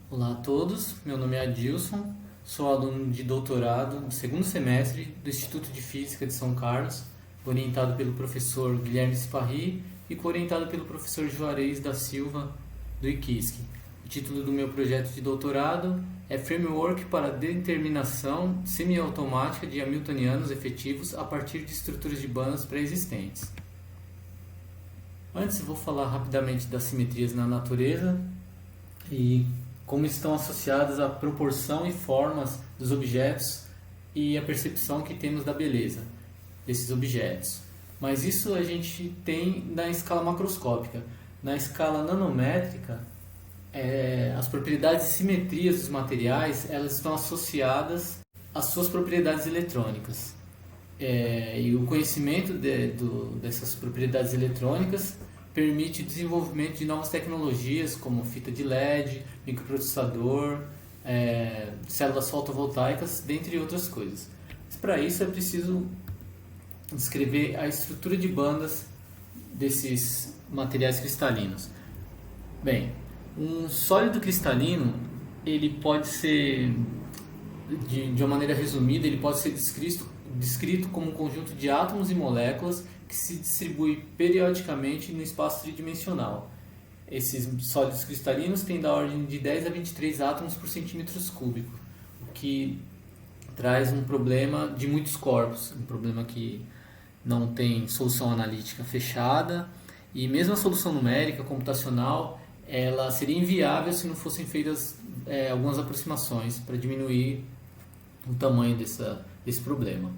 Olá a todos, meu nome é Adilson, sou aluno de doutorado no segundo semestre do Instituto de Física de São Carlos, orientado pelo professor Guilherme Sparri e co-orientado pelo professor Juarez da Silva do IQISC. O título do meu projeto de doutorado é Framework para a Determinação Semiautomática de Hamiltonianos Efetivos a partir de estruturas de bandas pré-existentes. Antes, eu vou falar rapidamente das simetrias na natureza e como estão associadas à proporção e formas dos objetos e a percepção que temos da beleza desses objetos. Mas isso a gente tem na escala macroscópica. Na escala nanométrica, as propriedades e simetrias dos materiais elas estão associadas às suas propriedades eletrônicas. E o conhecimento dessas propriedades eletrônicas permite o desenvolvimento de novas tecnologias como fita de LED, microprocessador, células fotovoltaicas, dentre outras coisas. Mas para isso é preciso descrever a estrutura de bandas desses materiais cristalinos. Bem, um sólido cristalino ele pode ser, de uma maneira resumida, ele pode ser descrito como um conjunto de átomos e moléculas que se distribui periodicamente no espaço tridimensional. Esses sólidos cristalinos têm da ordem de 10 a 23 átomos por centímetro cúbico, o que traz um problema de muitos corpos, um problema que não tem solução analítica fechada, e mesmo a solução numérica, computacional, ela seria inviável se não fossem feitas algumas aproximações para diminuir o tamanho desse problema.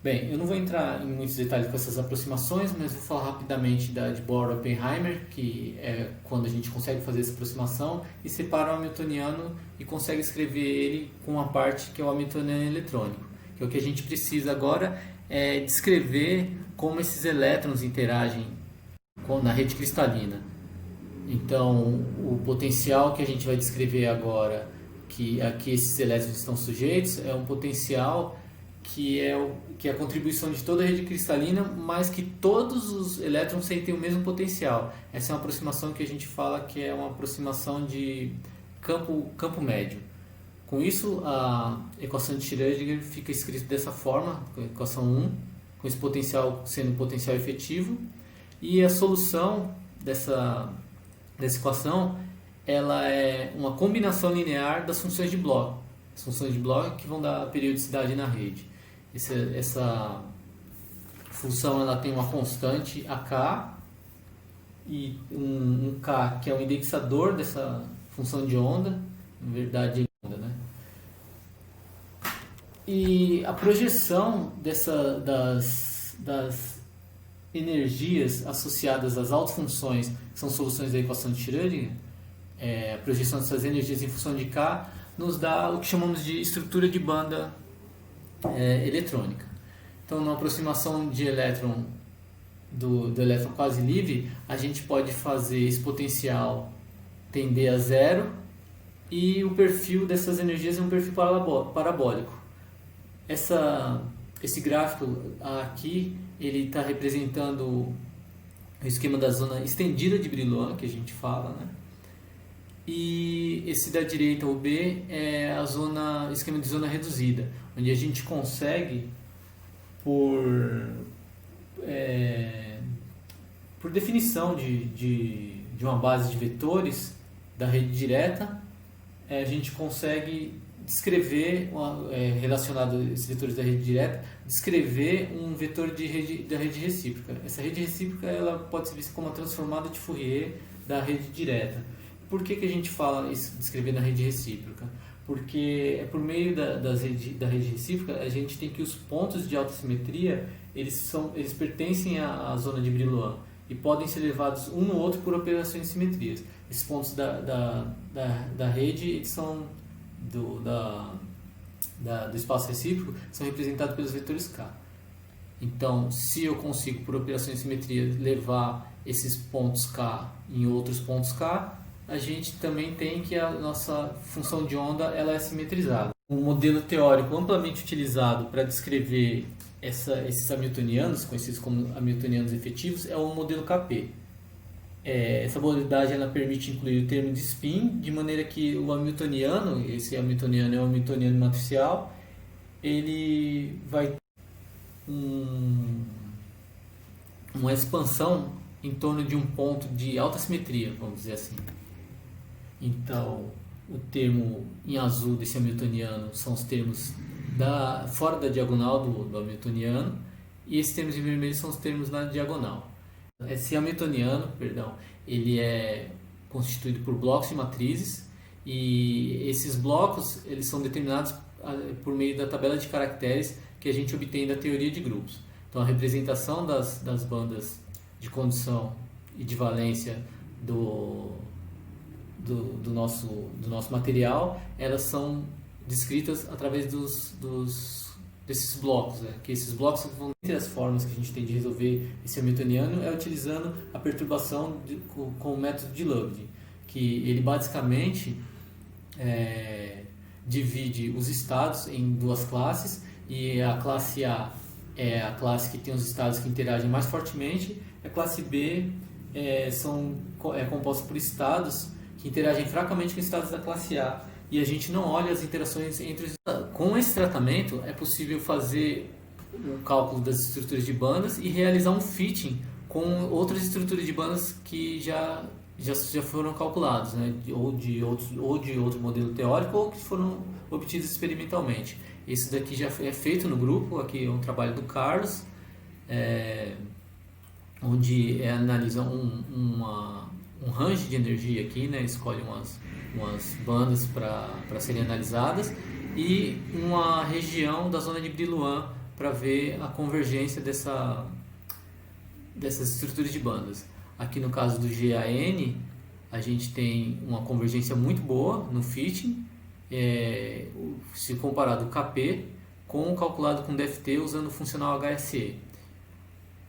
Bem, eu não vou entrar em muitos detalhes com essas aproximações, mas vou falar rapidamente de Bohr-Oppenheimer, que é quando a gente consegue fazer essa aproximação e separa o hamiltoniano e consegue escrever ele com a parte que é o hamiltoniano eletrônico, que é o que a gente precisa agora é descrever como esses elétrons interagem na rede cristalina. Então, o potencial que a gente vai descrever agora, que aqui esses elétrons estão sujeitos, é um potencial que é a contribuição de toda a rede cristalina, mas que todos os elétrons sentem o mesmo potencial. Essa é uma aproximação que a gente fala que é uma aproximação de campo médio. Com isso, a equação de Schrödinger fica escrita dessa forma, a equação 1, com esse potencial sendo um potencial efetivo, e a solução dessa equação ela é uma combinação linear das funções de Bloch. As funções de Bloch que vão dar periodicidade na rede. Essa função ela tem uma constante AK e um K que é o indexador dessa função de onda, na verdade é onda, né? E a projeção das energias associadas às autofunções, que são soluções da equação de Schrödinger, a projeção dessas energias em função de K, nos dá o que chamamos de estrutura de banda eletrônica. Então, na aproximação de elétron do elétron quase livre, a gente pode fazer esse potencial tender a zero e o perfil dessas energias é um perfil parabólico. Esse gráfico aqui ele está representando o esquema da zona estendida de Brillouin, que a gente fala, né? E esse da direita, o B, é esquema de zona reduzida, onde a gente consegue, por definição de uma base de vetores da rede direta, a gente consegue descrever, relacionado a esses vetores da rede direta, descrever um vetor da rede recíproca. Essa rede recíproca ela pode ser vista como uma transformada de Fourier da rede direta. Por que a gente fala isso, descrever na rede recíproca? Porque por meio da rede recíproca a gente tem que os pontos de autossimetria eles pertencem à zona de Brillouin e podem ser levados um no outro por operações de simetrias. Esses pontos da rede eles são do espaço recíproco são representados pelos vetores K. Então, se eu consigo por operações de simetria levar esses pontos K em outros pontos K, a gente também tem que a nossa função de onda ela é simetrizada. Um modelo teórico amplamente utilizado para descrever esses hamiltonianos, conhecidos como hamiltonianos efetivos, é o modelo KP. Essa modalidade ela permite incluir o termo de spin, de maneira que o hamiltoniano, esse hamiltoniano é o hamiltoniano matricial, ele vai ter uma expansão em torno de um ponto de alta simetria, vamos dizer assim. Então, o termo em azul desse hamiltoniano são os termos fora da diagonal do hamiltoniano, e esses termos em vermelho são os termos na diagonal. Esse hamiltoniano, perdão, ele é constituído por blocos de matrizes, e esses blocos eles são determinados por meio da tabela de caracteres que a gente obtém da teoria de grupos. Então, a representação das bandas de condição e de valência do nosso material, elas são descritas através desses blocos, né? Que esses blocos vão entre as formas que a gente tem de resolver esse hamiltoniano é utilizando a perturbação com o método de Lagrange, que ele basicamente divide os estados em duas classes, e a classe A é a classe que tem os estados que interagem mais fortemente, a classe B é composta por estados que interagem fracamente com os estados da classe A, e a gente não olha as interações entre os estados. Com esse tratamento é possível fazer o cálculo das estruturas de bandas e realizar um fitting com outras estruturas de bandas que já foram calculados, né? ou de outro modelo teórico, ou que foram obtidos experimentalmente. Esse daqui já é feito no grupo, aqui é um trabalho do Carlos, onde analisa um range de energia aqui, né? Escolhe umas bandas para serem analisadas e uma região da zona de Brillouin para ver a convergência dessas estruturas de bandas. Aqui no caso do GAN, a gente tem uma convergência muito boa no fitting, se comparado o KP com o calculado com DFT usando o funcional HSE.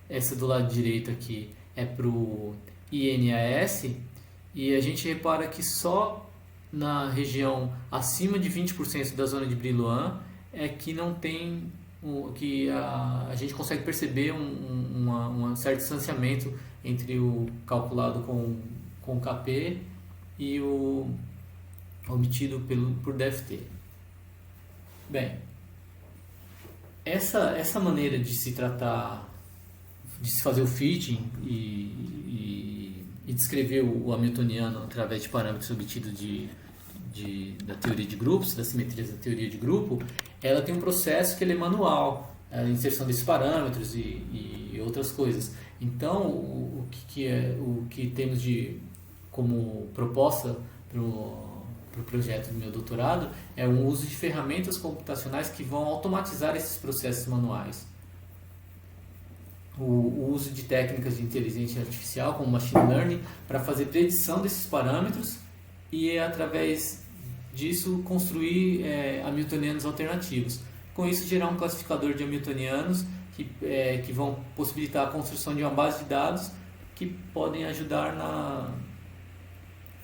Essa do lado direito aqui é para o INAS, e a gente repara que só na região acima de 20% da zona de Brillouin é que não tem que a gente consegue perceber um certo distanciamento entre o calculado com KP e o obtido por DFT. Bem, essa maneira de se tratar, de se fazer o fitting e descrever o hamiltoniano através de parâmetros obtidos da teoria de grupos, das simetrias da teoria de grupo, ela tem um processo que ele é manual, a inserção desses parâmetros e outras coisas. Então, o que temos como proposta para o projeto do meu doutorado é o uso de ferramentas computacionais que vão automatizar esses processos manuais. O uso de técnicas de inteligência artificial, como machine learning, para fazer predição desses parâmetros e, através disso, construir hamiltonianos alternativos. Com isso, gerar um classificador de hamiltonianos que vão possibilitar a construção de uma base de dados que podem ajudar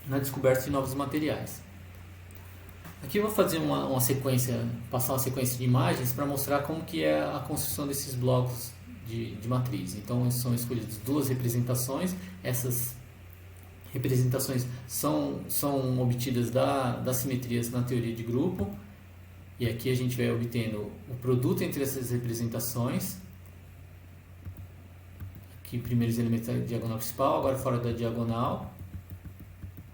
na descoberta de novos materiais. Aqui eu vou fazer passar uma sequência de imagens para mostrar como que é a construção desses blocos de matriz. Então, são escolhidas duas representações. Essas representações são obtidas das simetrias na teoria de grupo, e aqui a gente vai obtendo o produto entre essas representações. Aqui, primeiros elementos da diagonal principal, agora fora da diagonal,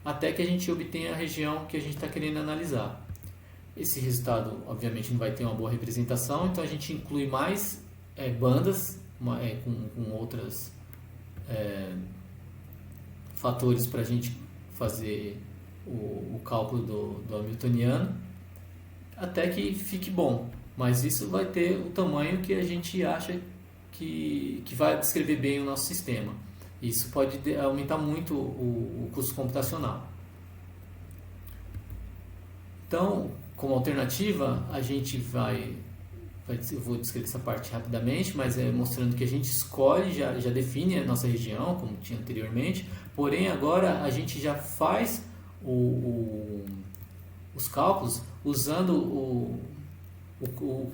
até que a gente obtenha a região que a gente está querendo analisar. Esse resultado, obviamente, não vai ter uma boa representação, então a gente inclui mais bandas com outros fatores para a gente fazer o cálculo do hamiltoniano, até que fique bom. Mas isso vai ter o tamanho que a gente acha que vai descrever bem o nosso sistema. Isso pode aumentar muito o custo computacional. Então, como alternativa, a gente eu vou descrever essa parte rapidamente, mas mostrando que a gente escolhe, já define a nossa região, como tinha anteriormente, porém agora a gente já faz os cálculos usando o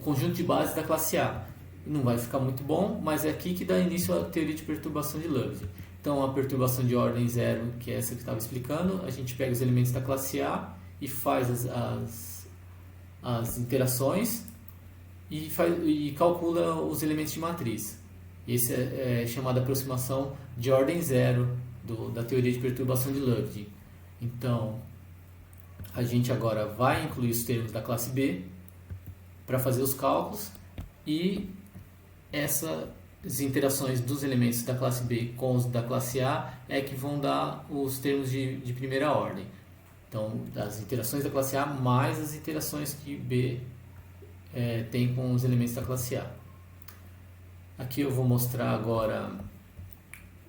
conjunto de bases da classe A. Não vai ficar muito bom, mas é aqui que dá início à teoria de perturbação de Lagrange. Então, a perturbação de ordem zero, que é essa que estava explicando, a gente pega os elementos da classe A e faz as interações e calcula os elementos de matriz. Esse é chamado de aproximação de ordem zero da teoria de perturbação de Lagrange. Então, a gente agora vai incluir os termos da classe B para fazer os cálculos e essas interações dos elementos da classe B com os da classe A é que vão dar os termos de primeira ordem. Então, as interações da classe A mais as interações que B tem com os elementos da classe A. Aqui eu vou mostrar agora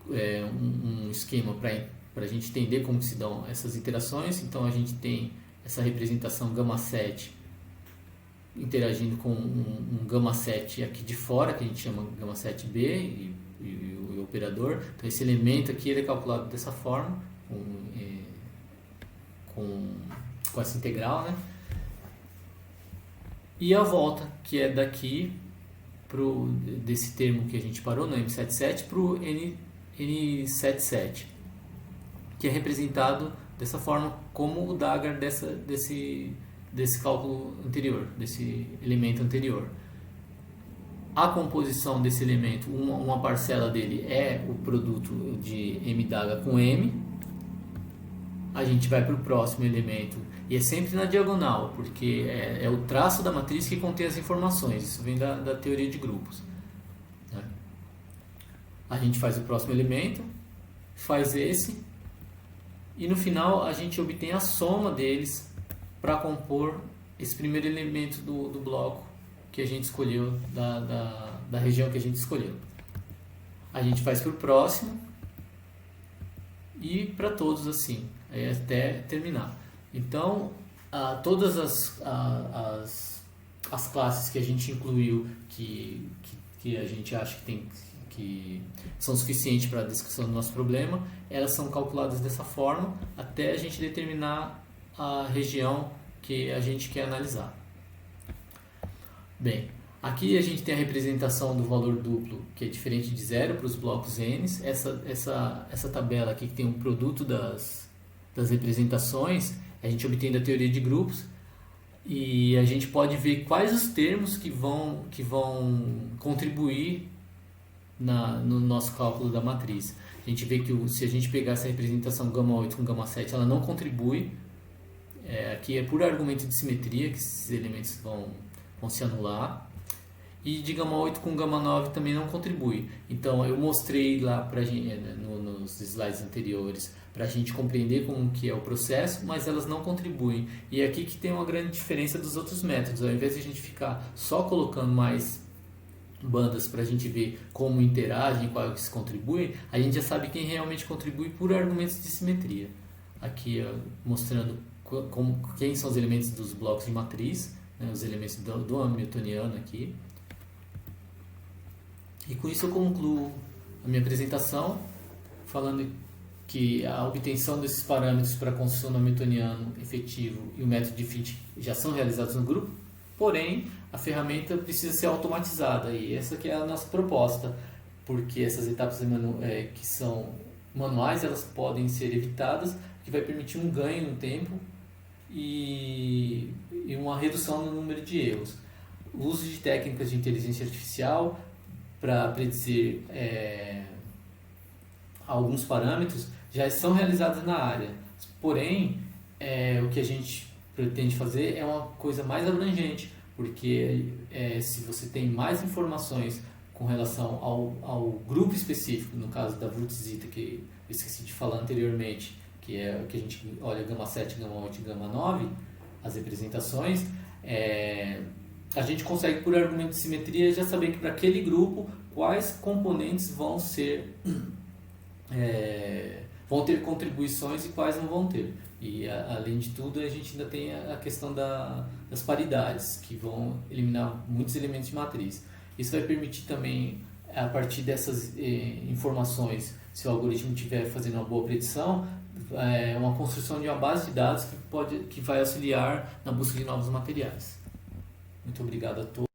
um esquema para a gente entender como se dão essas interações. Então, a gente tem essa representação γ 7 interagindo com um γ 7 aqui de fora, que a gente chama γ 7b e o operador. Então, esse elemento aqui ele é calculado dessa forma, com essa integral, né? E a volta, que é daqui desse termo que a gente parou no M77 para o N77, que é representado dessa forma como o Dagger desse cálculo anterior, desse elemento anterior. A composição desse elemento, uma parcela dele é o produto de M Dagger com M. A gente vai para o próximo elemento e é sempre na diagonal, porque é o traço da matriz que contém as informações. Isso vem da teoria de grupos, né? A gente faz o próximo elemento, faz esse e no final a gente obtém a soma deles para compor esse primeiro elemento do bloco que a gente escolheu, da região que a gente escolheu. A gente faz para o próximo e para todos assim, até terminar. Então, todas as classes que a gente incluiu, que a gente acha que são suficientes para a descrição do nosso problema, elas são calculadas dessa forma até a gente determinar a região que a gente quer analisar. Bem, aqui a gente tem a representação do valor duplo, que é diferente de zero para os blocos N. Essa tabela aqui que tem um produto das representações, a gente obtém da teoria de grupos e a gente pode ver quais os termos que vão contribuir no nosso cálculo da matriz. A gente vê que se a gente pegar essa representação γ 8 com γ 7, ela não contribui. Aqui é por argumento de simetria que esses elementos vão se anular. E de γ 8 com γ 9 também não contribui. Então eu mostrei lá pra gente, nos slides anteriores para a gente compreender como que é o processo, mas elas não contribuem. E é aqui que tem uma grande diferença dos outros métodos. Ao invés de a gente ficar só colocando mais bandas para a gente ver como interagem, quais contribuem, a gente já sabe quem realmente contribui por argumentos de simetria. Aqui mostrando quem são os elementos dos blocos de matriz, né, os elementos do Hamiltoniano aqui. E com isso eu concluo a minha apresentação falando que a obtenção desses parâmetros para a construção do Hamiltoniano efetivo e o método de fit já são realizados no grupo, porém a ferramenta precisa ser automatizada e essa que é a nossa proposta, porque essas etapas que são manuais elas podem ser evitadas, que vai permitir um ganho no tempo e uma redução no número de erros. O uso de técnicas de inteligência artificial para predizer alguns parâmetros já são realizados na área, porém o que a gente pretende fazer é uma coisa mais abrangente, porque se você tem mais informações com relação ao grupo específico, no caso da Wurtzita, que eu esqueci de falar anteriormente, que é o que a gente olha γ 7, γ 8 e γ 9, as representações, a gente consegue por argumento de simetria já saber que para aquele grupo quais componentes vão ter contribuições e quais não vão ter. E além de tudo a gente ainda tem a questão das paridades, que vão eliminar muitos elementos de matriz. Isso vai permitir também, a partir dessas informações, se o algoritmo estiver fazendo uma boa predição, uma construção de uma base de dados que vai auxiliar na busca de novos materiais. Muito obrigado a todos.